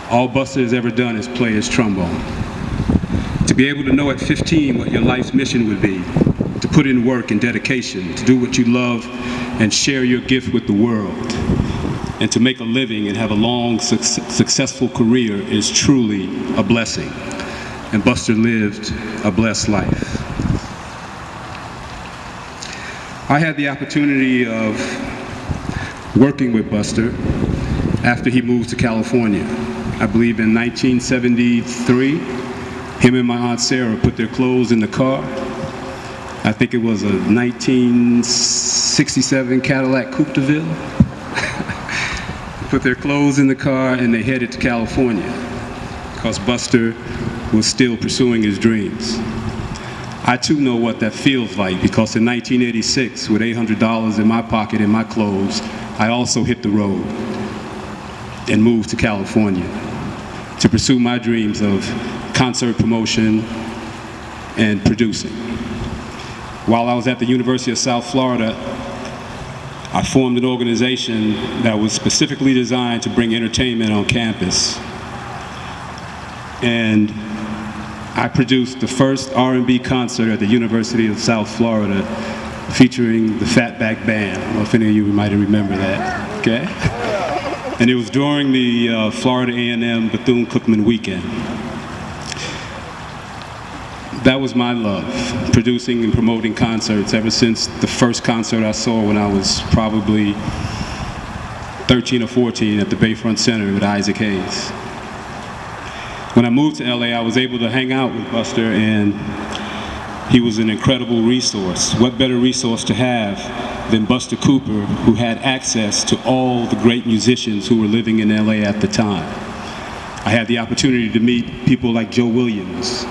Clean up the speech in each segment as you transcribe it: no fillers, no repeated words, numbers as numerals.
All Buster has ever done is play his trombone. To be able to know at 15 what your life's mission would be, to put in work and dedication, to do what you love and share your gift with the world, and to make a living and have a long, successful career is truly a blessing. And Buster lived a blessed life. I had the opportunity of working with Buster after he moved to California. I believe in 1973, him and my Aunt Sarah put their clothes in the car. I think it was a 1967 Cadillac Coupe de Ville. Put their clothes in the car and they headed to California because Buster was still pursuing his dreams. I too know what that feels like because in 1986, with $800 in my pocket and my clothes, I also hit the road and moved to California to pursue my dreams of concert promotion and producing. While I was at the University of South Florida, I formed an organization that was specifically designed to bring entertainment on campus. And I produced the first R&B concert at the University of South Florida featuring the Fatback Band. I don't know if any of you might remember that, okay? And it was during the Florida A&M Bethune-Cookman weekend. That was my love, producing and promoting concerts ever since the first concert I saw when I was probably 13 or 14 at the Bayfront Center with Isaac Hayes. When I moved to LA, I was able to hang out with Buster, and he was an incredible resource. What better resource to have than Buster Cooper, who had access to all the great musicians who were living in LA at the time. I had the opportunity to meet people like Joe Williams,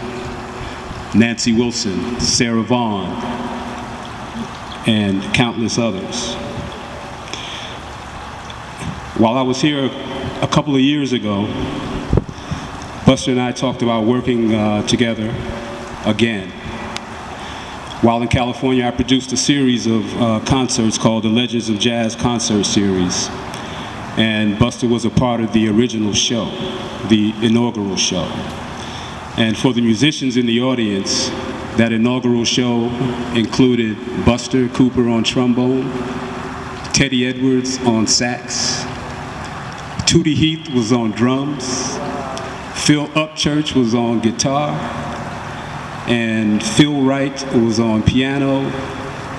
Nancy Wilson, Sarah Vaughan, and countless others. While I was here a couple of years ago, Buster and I talked about working together again. While in California, I produced a series of concerts called the Legends of Jazz Concert Series. And Buster was a part of the original show, the inaugural show. And for the musicians in the audience, that inaugural show included Buster Cooper on trombone, Teddy Edwards on sax, Tootie Heath was on drums, Phil Upchurch was on guitar, and Phil Wright was on piano,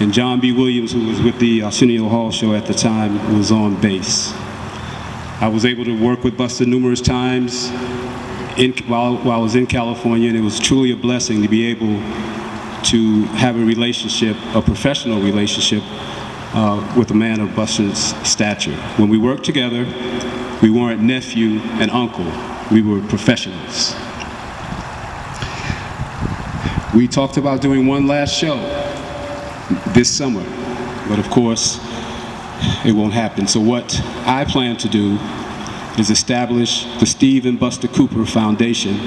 and John B. Williams, who was with the Arsenio Hall show at the time, was on bass. I was able to work with Buster numerous times while I was in California, and it was truly a blessing to be able to have a relationship, a professional relationship, with a man of Buster's stature. When we worked together, we weren't nephew and uncle, we were professionals. We talked about doing one last show this summer, but of course, it won't happen. So what I plan to do is establish the Steve and Buster Cooper Foundation,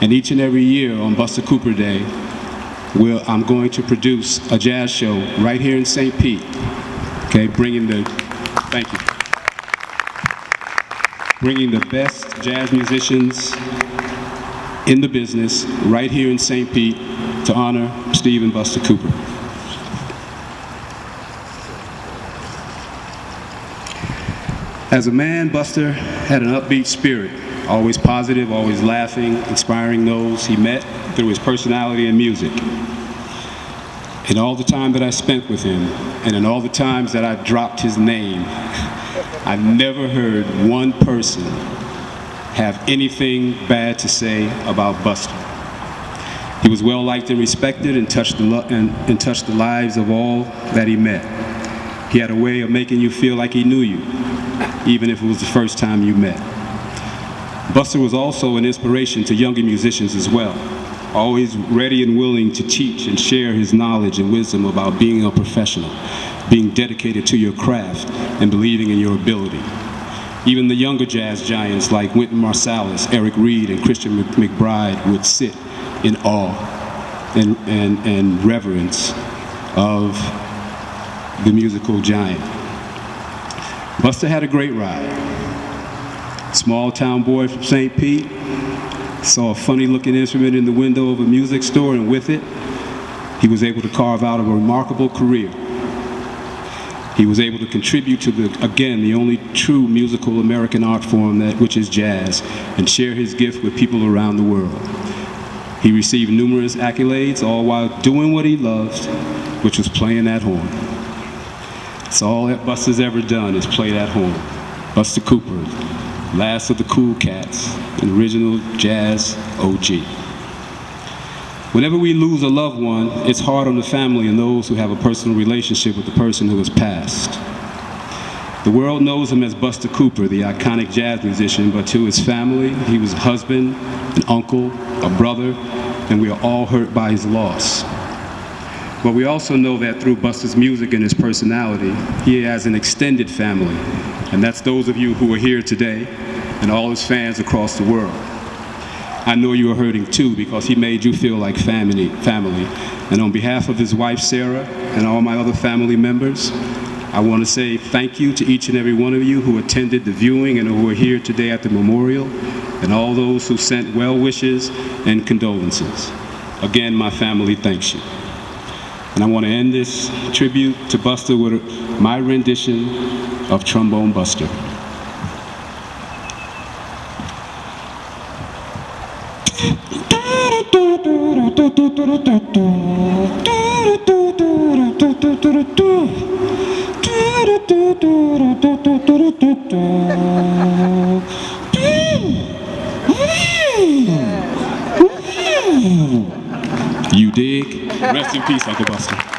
and each and every year on Buster Cooper Day, I'm going to produce a jazz show right here in St. Pete, okay, bringing the best jazz musicians in the business right here in St. Pete to honor Steve and Buster Cooper. As a man, Buster had an upbeat spirit, always positive, always laughing, inspiring those he met through his personality and music. In all the time that I spent with him, and in all the times that I've dropped his name, I've never heard one person have anything bad to say about Buster. He was well liked and respected and touched the lives of all that he met. He had a way of making you feel like he knew you, even if it was the first time you met. Buster was also an inspiration to younger musicians as well, always ready and willing to teach and share his knowledge and wisdom about being a professional, being dedicated to your craft, and believing in your ability. Even the younger jazz giants like Wynton Marsalis, Eric Reed, and Christian McBride would sit in awe and reverence of the musical giant. Buster had a great ride. Small town boy from St. Pete, saw a funny looking instrument in the window of a music store, and with it, he was able to carve out a remarkable career. He was able to contribute to the only true musical American art form, which is jazz, and share his gift with people around the world. He received numerous accolades, all while doing what he loved, which was playing that horn. That's all that Buster's ever done, is play that horn. Buster Cooper, last of the cool cats, an original jazz OG. Whenever we lose a loved one, it's hard on the family and those who have a personal relationship with the person who has passed. The world knows him as Buster Cooper, the iconic jazz musician, but to his family, he was a husband, an uncle, a brother, and we are all hurt by his loss. But we also know that through Buster's music and his personality, he has an extended family, and that's those of you who are here today and all his fans across the world. I know you are hurting too, because he made you feel like family. And on behalf of his wife, Sarah, and all my other family members, I want to say thank you to each and every one of you who attended the viewing and who are here today at the memorial, and all those who sent well wishes and condolences. Again, my family thanks you. And I want to end this tribute to Buster with my rendition of Trombone Buster. You dig? Rest in peace, Uncle Buster.